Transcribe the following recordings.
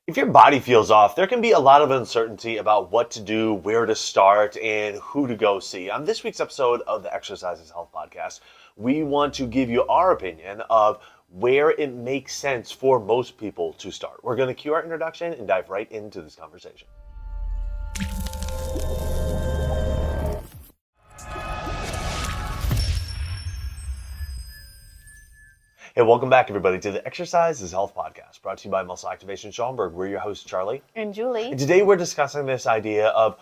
If your body feels off, there can be a lot of uncertainty about what to do, where to start, and who to go see. On this week's episode of the Exercise is Health podcast, we want to give you our opinion of where it makes sense for most people to start. We're going to cue our introduction and dive right into this conversation. Hey, welcome back, everybody, to the Exercise is Health podcast, brought to you by Muscle Activation Schaumburg. We're your hosts, Charlie and Julie. And today we're discussing this idea of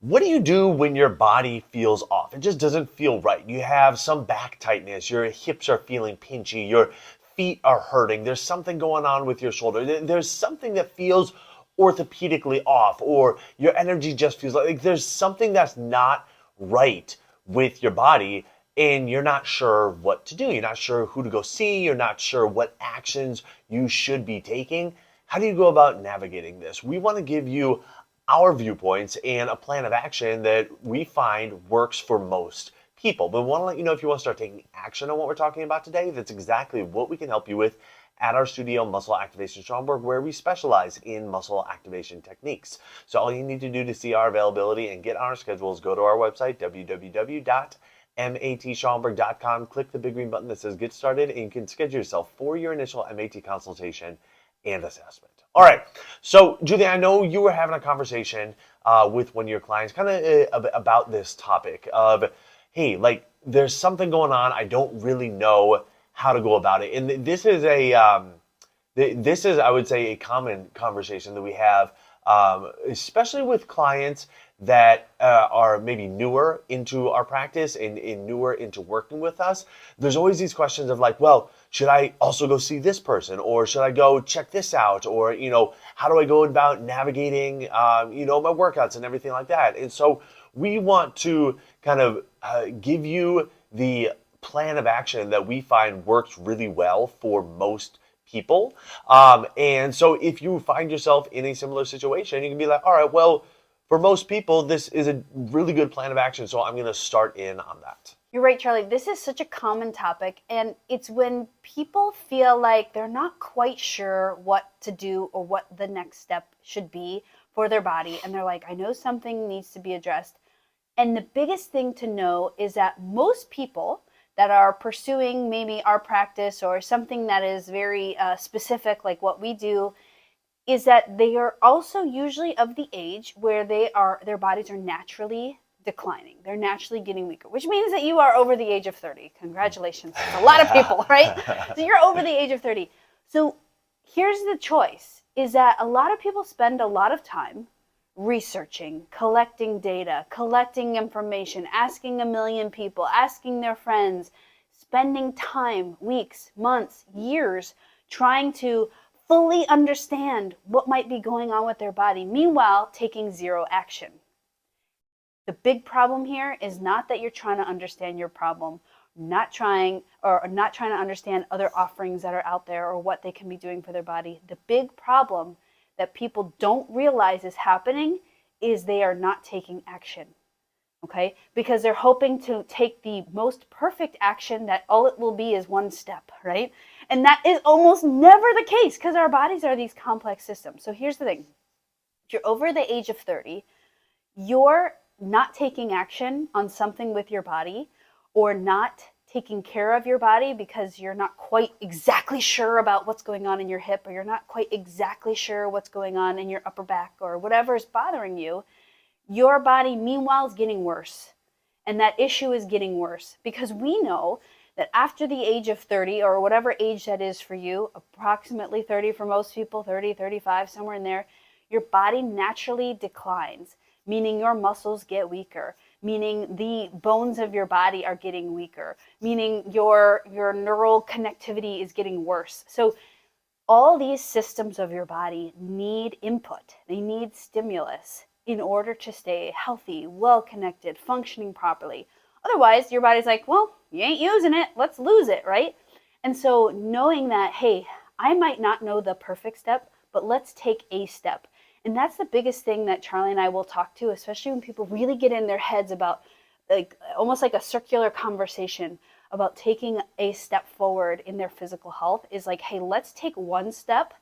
what do you do when your body feels off? It just doesn't feel right. You have some back tightness, your hips are feeling pinchy, your feet are hurting, there's something going on with your shoulder, there's something that feels orthopedically off, or your energy just feels like there's something that's not right with your body, and you're not sure what to do. You're not sure who to go see. You're not sure what actions you should be taking. How do you go about navigating this? We want to give you our viewpoints and a plan of action that we find works for most people. But we want to let you know, if you want to start taking action on what we're talking about today, that's exactly what we can help you with at our studio, Muscle Activation Schaumburg, where we specialize in muscle activation techniques. So all you need to do to see our availability and get on our schedules, go to our website, www.matschaumburg.com, click the big green button that says Get Started, and you can schedule yourself for your initial MAT consultation and assessment. All right, so Julie, I know you were having a conversation with one of your clients kind of about this topic of, hey, like there's something going on, I don't really know how to go about it. And this is I would say, a common conversation that we have, especially with clients that are maybe newer into our practice and newer into working with us. There's always these questions of like, well, should I also go see this person, or should I go check this out, or how do I go about navigating my workouts and everything like that. And so we want to kind of give you the plan of action that we find works really well for most people. And so if you find yourself in a similar situation, you can be like, all right, well, for most people, this is a really good plan of action, so I'm going to start in on that. You're right, Charlie. This is such a common topic, and it's when people feel like they're not quite sure what to do or what the next step should be for their body, and they're like, I know something needs to be addressed. And the biggest thing to know is that most people that are pursuing maybe our practice or something that is very specific, like what we do, is that they are also usually of the age where their bodies are naturally declining. They're naturally getting weaker, which means that you are over the age of 30. Congratulations. That's a lot of people, right? So you're over the age of 30. So here's the choice, is that a lot of people spend a lot of time researching, collecting data, collecting information, asking a million people, asking their friends, spending time, weeks, months, years, trying to fully understand what might be going on with their body, meanwhile taking zero action. The big problem here is not that you're trying to understand your problem, not trying to understand other offerings that are out there or what they can be doing for their body. The big problem that people don't realize is happening is they are not taking action. Okay? Because they're hoping to take the most perfect action that all it will be is one step, right? And that is almost never the case, because our bodies are these complex systems. So here's the thing. If you're over the age of 30, you're not taking action on something with your body, or not taking care of your body because you're not quite exactly sure about what's going on in your hip, or you're not quite exactly sure what's going on in your upper back, or whatever is bothering you, your body meanwhile is getting worse. And that issue is getting worse because we know that after the age of 30, or whatever age that is for you, approximately 30 for most people, 30, 35, somewhere in there, your body naturally declines, meaning your muscles get weaker, meaning the bones of your body are getting weaker, meaning your neural connectivity is getting worse. So all these systems of your body need input. They need stimulus in order to stay healthy, well-connected, functioning properly. Otherwise, your body's like, well, you ain't using it, let's lose it, right? And so knowing that, hey, I might not know the perfect step, but let's take a step. And that's the biggest thing that Charlie and I will talk to, especially when people really get in their heads about, like, almost like a circular conversation about taking a step forward in their physical health, is like, hey, let's take one step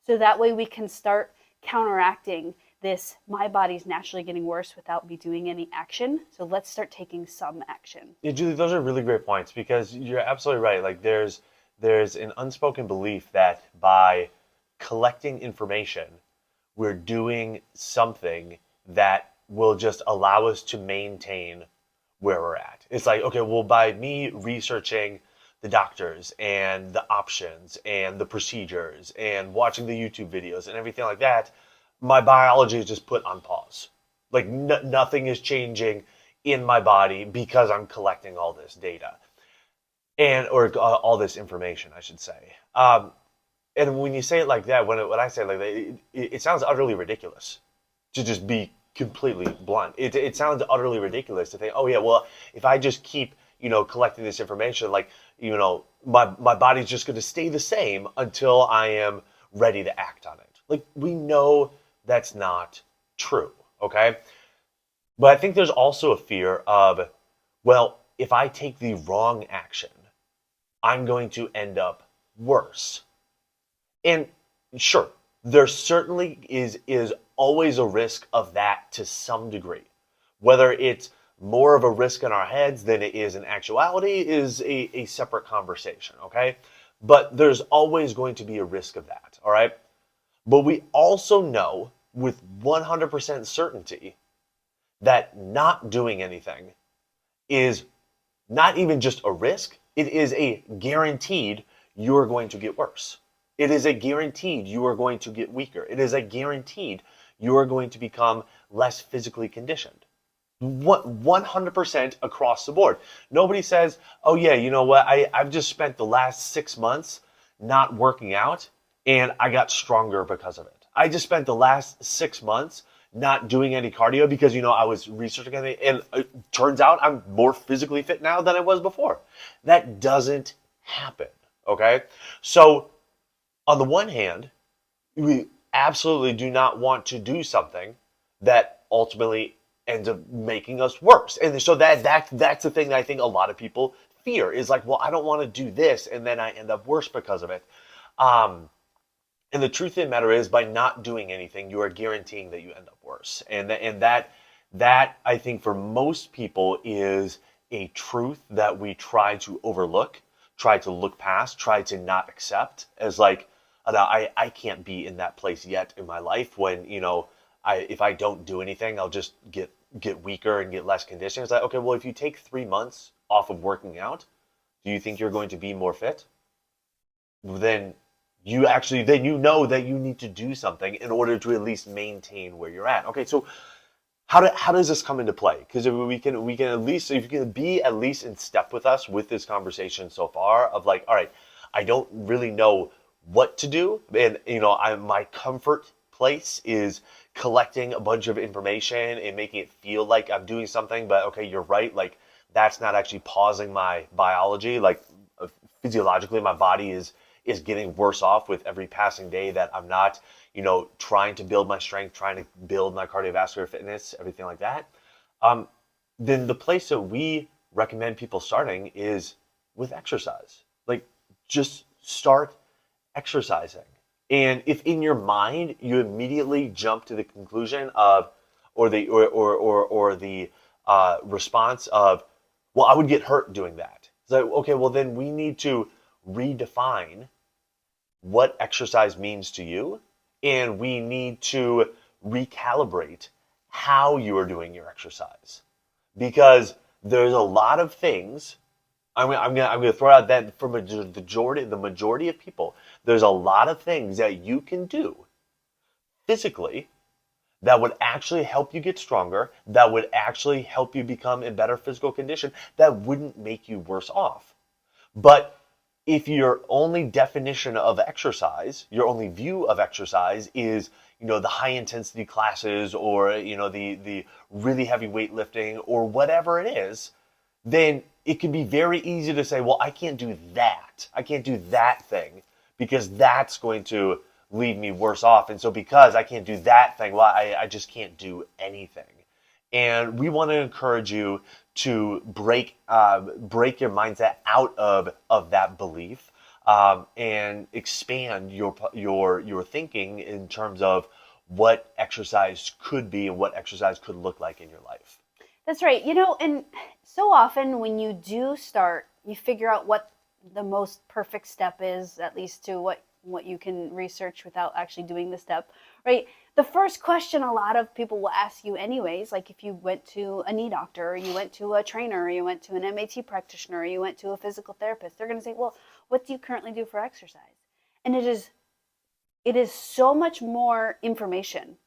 so that way we can start counteracting this, my body's naturally getting worse without me doing any action. So let's start taking some action. Yeah, Julie, those are really great points because you're absolutely right. Like there's an unspoken belief that by collecting information, we're doing something that will just allow us to maintain where we're at. It's like, okay, well, by me researching the doctors and the options and the procedures and watching the YouTube videos and everything like that, my biology is just put on pause. Like nothing is changing in my body because I'm collecting all this data and or all this information, I should say. And when you say it like that, when I say it like that, it sounds utterly ridiculous. To just be completely blunt, it sounds utterly ridiculous to think, oh yeah, well, if I just keep collecting this information, like my body's just going to stay the same until I am ready to act on it. Like we know that's not true, okay? But I think there's also a fear of, well, if I take the wrong action, I'm going to end up worse. And sure, there certainly is always a risk of that to some degree. Whether it's more of a risk in our heads than it is in actuality is a separate conversation, okay? But there's always going to be a risk of that, all right? But we also know with 100% certainty that not doing anything is not even just a risk, it is a guaranteed you're going to get worse. It is a guaranteed you are going to get weaker. It is a guaranteed you are going to become less physically conditioned. 100% across the board. Nobody says, oh yeah, you know what, I've just spent the last 6 months not working out and I got stronger because of it. I just spent the last 6 months not doing any cardio because I was researching it and it turns out I'm more physically fit now than I was before. That doesn't happen, okay? So on the one hand, we absolutely do not want to do something that ultimately ends up making us worse. And so that's the thing that I think a lot of people fear is like, well, I don't want to do this and then I end up worse because of it. And the truth of the matter is, by not doing anything, you are guaranteeing that you end up worse. And that I think for most people is a truth that we try to overlook, try to look past, try to not accept as like, I can't be in that place yet in my life when, if I don't do anything, I'll just get weaker and get less conditioned. It's like, okay, well, if you take 3 months off of working out, do you think you're going to be more fit? Then you know that you need to do something in order to at least maintain where you're at. Okay, so how does this come into play? Because we can at least, if you can be at least in step with us with this conversation so far of like, all right, I don't really know what to do, and my comfort place is collecting a bunch of information and making it feel like I'm doing something, but okay, you're right, like that's not actually pausing my biology. Like physiologically, my body is getting worse off with every passing day that I'm not, trying to build my strength, trying to build my cardiovascular fitness, everything like that. Then the place that we recommend people starting is with exercise. Like just start exercising. And if in your mind you immediately jump to the conclusion of, or the response of, well, I would get hurt doing that. It's like, okay, well then we need to redefine what exercise means to you, and we need to recalibrate how you are doing your exercise. Because there's a lot of things, I'm gonna throw out that for the majority of people, there's a lot of things that you can do physically that would actually help you get stronger, that would actually help you become in better physical condition, that wouldn't make you worse off. But if your only definition of exercise, your only view of exercise is, the high intensity classes or, the really heavy weightlifting or whatever it is, then it can be very easy to say, well, I can't do that. I can't do that thing because that's going to leave me worse off. And so because I can't do that thing, well, I just can't do anything. And we want to encourage you to break your mindset out of that belief and expand your thinking in terms of what exercise could be and what exercise could look like in your life. That's right. You know, and so often when you do start, you figure out what the most perfect step is, at least to what you can research without actually doing the step, right? The first question a lot of people will ask you anyways, like if you went to a knee doctor or you went to a trainer or you went to an MAT practitioner or you went to a physical therapist, they're going to say, "Well, what do you currently do for exercise?" And it is so much more information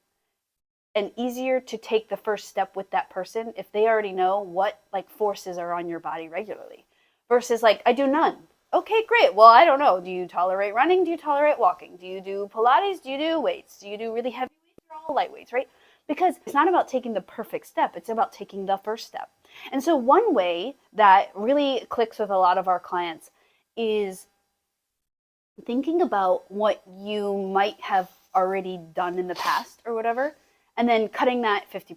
and easier to take the first step with that person if they already know what like forces are on your body regularly versus like I do none. Okay, great. Well, I don't know. Do you tolerate running? Do you tolerate walking? Do you do Pilates? Do you do weights? Do you do really heavy weights or all light weights, right? Because it's not about taking the perfect step. It's about taking the first step. And so one way that really clicks with a lot of our clients is thinking about what you might have already done in the past or whatever, and then cutting that 50%.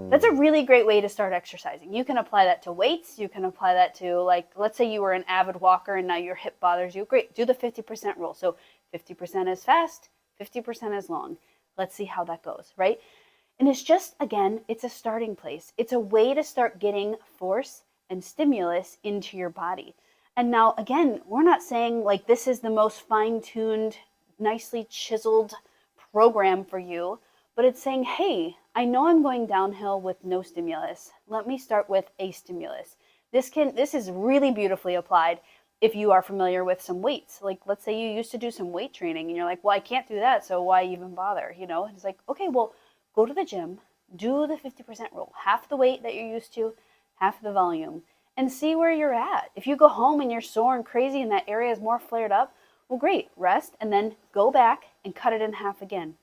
That's a really great way to start exercising. You can apply that to weights. You can apply that to, like, let's say you were an avid walker and now your hip bothers you. Great, do the 50% rule. So 50% is fast, 50% is long. Let's see how that goes, right? And it's just, again, it's a starting place. It's a way to start getting force and stimulus into your body. And now, again, we're not saying like this is the most fine-tuned, nicely chiseled program for you, but it's saying, hey, I know I'm going downhill with no stimulus. Let me start with a stimulus. This is really beautifully applied if you are familiar with some weights. Like, let's say you used to do some weight training and you're like, well, I can't do that, so why even bother? You know, and it's like, okay, well, go to the gym, do the 50% rule, half the weight that you're used to, half the volume, and see where you're at. If you go home and you're sore and crazy and that area is more flared up, well, great, rest and then go back and cut it in half again.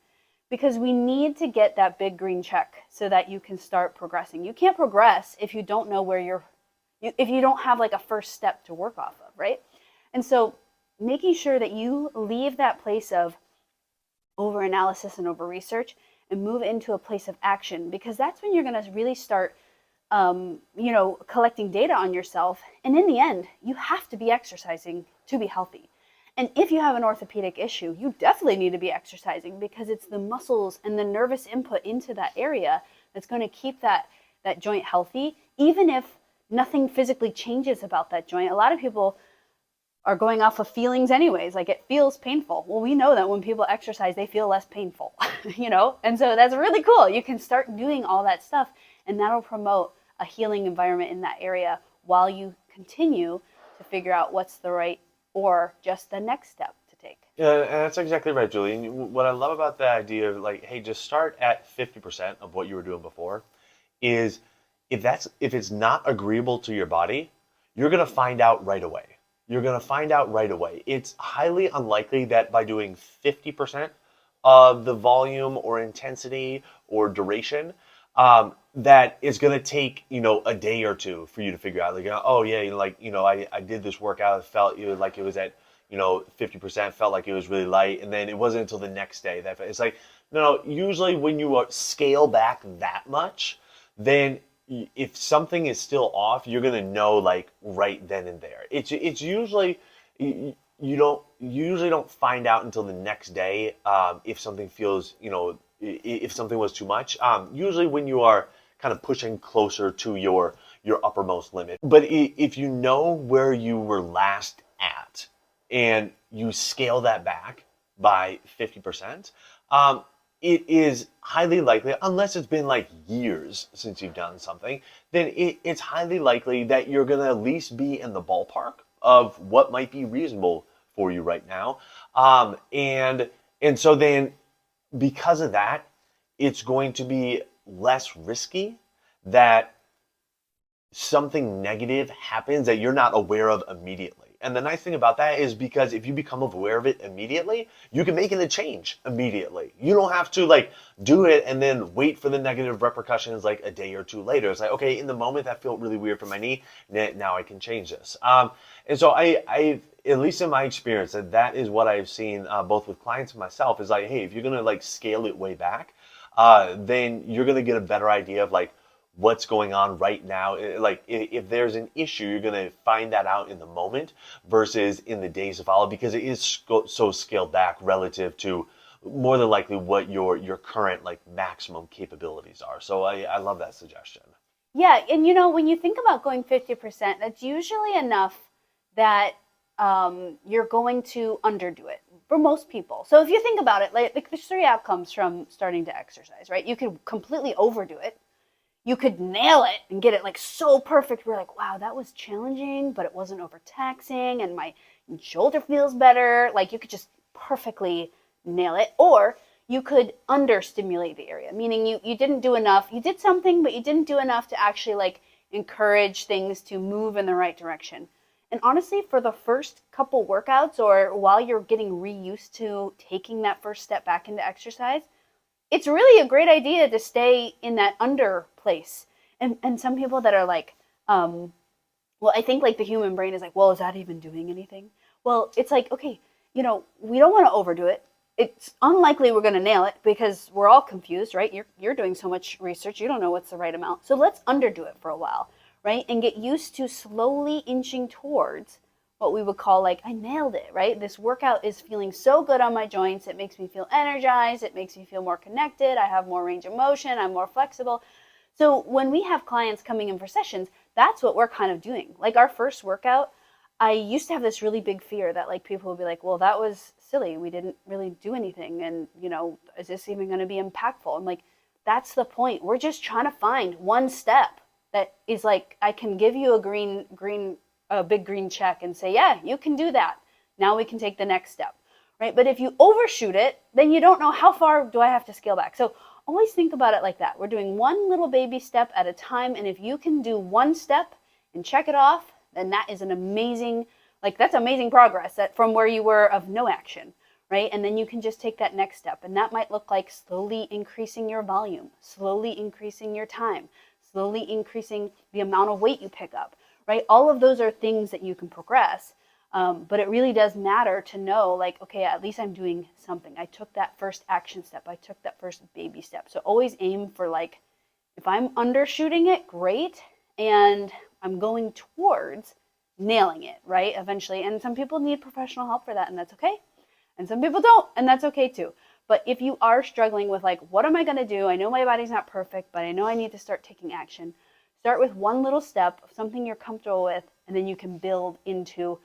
Because we need to get that big green check so that you can start progressing. You can't progress if you don't know where if you don't have like a first step to work off of, right? And so making sure that you leave that place of over analysis and over research and move into a place of action, because that's when you're going to really start collecting data on yourself. And in the end, you have to be exercising to be healthy. And if you have an orthopedic issue, you definitely need to be exercising because it's the muscles and the nervous input into that area that's going to keep that joint healthy, even if nothing physically changes about that joint. A lot of people are going off of feelings anyways, like it feels painful. Well, we know that when people exercise, they feel less painful, And so that's really cool. You can start doing all that stuff, and that'll promote a healing environment in that area while you continue to figure out what's the right or just the next step to take. Yeah, and that's exactly right, Julie. And what I love about the idea of like, hey, just start at 50% of what you were doing before is if it's not agreeable to your body, you're going to find out right away. You're going to find out right away. It's highly unlikely that by doing 50% of the volume or intensity or duration, that it's going to take, a day or two for you to figure out, like, oh yeah, I did this workout, it felt like it was at, 50%, felt like it was really light. And then it wasn't until the next day that it's like, no, usually when you scale back that much, then if something is still off, you're going to know like right then and there. It's usually, you don't find out until the next day, if something feels, if something was too much. Usually when you are kind of pushing closer to your uppermost limit. But if you know where you were last at and you scale that back by 50%, it is highly likely, unless it's been like years since you've done something, then it's highly likely that you're going to at least be in the ballpark of what might be reasonable for you right now. And so then because of that, it's going to be less risky that something negative happens that you're not aware of immediately. And the nice thing about that is because if you become aware of it immediately, you can make it a change immediately. You don't have to like do it and then wait for the negative repercussions like a day or two later. It's like, okay, in the moment that felt really weird for my knee, now I can change this. And so I at least in my experience, that is what I've seen both with clients and myself is like, hey, if you're going to like scale it way back, then you're going to get a better idea of like what's going on right now. Like if there's an issue, you're going to find that out in the moment versus in the days to follow, because it is so scaled back relative to more than likely what your current like maximum capabilities are. So I love that suggestion. Yeah, and when you think about going 50%, that's usually enough that you're going to underdo it for most people. So if you think about it, like there's three outcomes from starting to exercise, right? You could completely overdo it. You could nail it and get it like so perfect. We're like, wow, that was challenging, but it wasn't overtaxing, and my shoulder feels better. Like you could just perfectly nail it. Or you could understimulate the area, meaning you didn't do enough. You did something, but you didn't do enough to actually like encourage things to move in the right direction. And honestly, for the first couple workouts or while you're getting reused to taking that first step back into exercise, it's really a great idea to stay in that under place. And some people that are like, well, I think like the human brain is like, well, is that even doing anything? Well, it's like, okay, we don't want to overdo it. It's unlikely we're going to nail it because we're all confused, right? You're doing so much research, you don't know what's the right amount. So let's underdo it for a while, right? And get used to slowly inching towards what we would call like, I nailed it, right? This workout is feeling so good on my joints. It makes me feel energized. It makes me feel more connected. I have more range of motion. I'm more flexible. So when we have clients coming in for sessions, that's what we're kind of doing. Like our first workout, I used to have this really big fear that like people would be like, well, that was silly. We didn't really do anything. And, is this even going to be impactful? I'm like, that's the point. We're just trying to find one step that is like, I can give you a big green check and say, yeah, you can do that. Now we can take the next step, right? But if you overshoot it, then you don't know how far do I have to scale back. So always think about it like that. We're doing one little baby step at a time. And if you can do one step and check it off, then that is that's amazing progress from where you were of no action, right? And then you can just take that next step. And that might look like slowly increasing your volume, slowly increasing your time, slowly increasing the amount of weight you pick up, right? All of those are things that you can progress. But it really does matter to know like, okay, at least I'm doing something. I took that first action step. I took that first baby step. So always aim for like, if I'm undershooting it, great. And I'm going towards nailing it, right? Eventually. And some people need professional help for that, and that's okay. And some people don't, and that's okay too. But if you are struggling with like, what am I going to do? I know my body's not perfect, but I know I need to start taking action. Start with one little step of something you're comfortable with, and then you can build into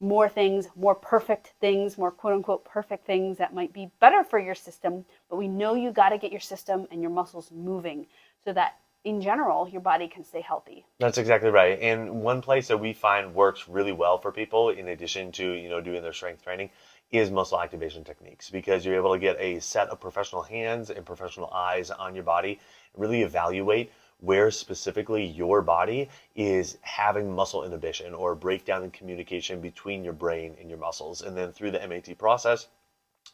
more things, more perfect things, more quote unquote perfect things that might be better for your system. But we know you got to get your system and your muscles moving so that in general, your body can stay healthy. That's exactly right. And one place that we find works really well for people, in addition to, doing their strength training, is muscle activation techniques, because you're able to get a set of professional hands and professional eyes on your body, and really evaluate where specifically your body is having muscle inhibition or breakdown in communication between your brain and your muscles. And then through the MAT process,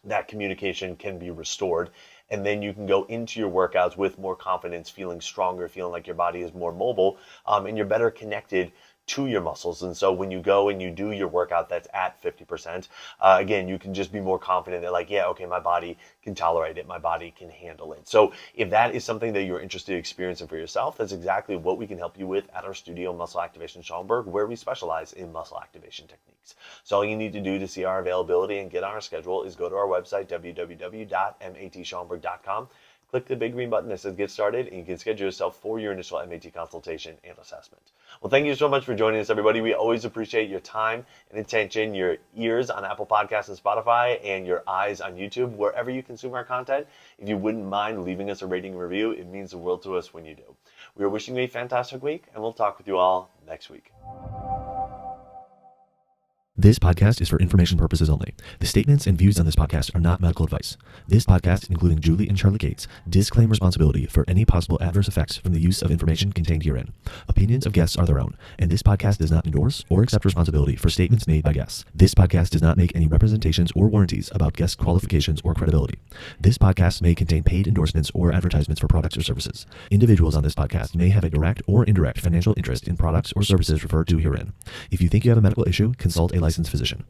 that communication can be restored. And then you can go into your workouts with more confidence, feeling stronger, feeling like your body is more mobile, and you're better connected to your muscles. And so when you go and you do your workout that's at 50%, again, you can just be more confident that like, yeah, okay, my body can tolerate it. My body can handle it. So if that is something that you're interested in experiencing for yourself, that's exactly what we can help you with at our studio, Muscle Activation Schaumburg, where we specialize in muscle activation techniques. So all you need to do to see our availability and get on our schedule is go to our website, www.matschaumburg.com. Click the big green button that says Get Started, and you can schedule yourself for your initial MAT consultation and assessment. Well, thank you so much for joining us, everybody. We always appreciate your time and attention, your ears on Apple Podcasts and Spotify, and your eyes on YouTube, wherever you consume our content. If you wouldn't mind leaving us a rating and review, it means the world to us when you do. We are wishing you a fantastic week, and we'll talk with you all next week. This podcast is for information purposes only. The statements and views on this podcast are not medical advice. This podcast, including Julie and Charlie Gates, disclaim responsibility for any possible adverse effects from the use of information contained herein. Opinions of guests are their own, and this podcast does not endorse or accept responsibility for statements made by guests. This podcast does not make any representations or warranties about guest qualifications or credibility. This podcast may contain paid endorsements or advertisements for products or services. Individuals on this podcast may have a direct or indirect financial interest in products or services referred to herein. If you think you have a medical issue, consult a licensed physician.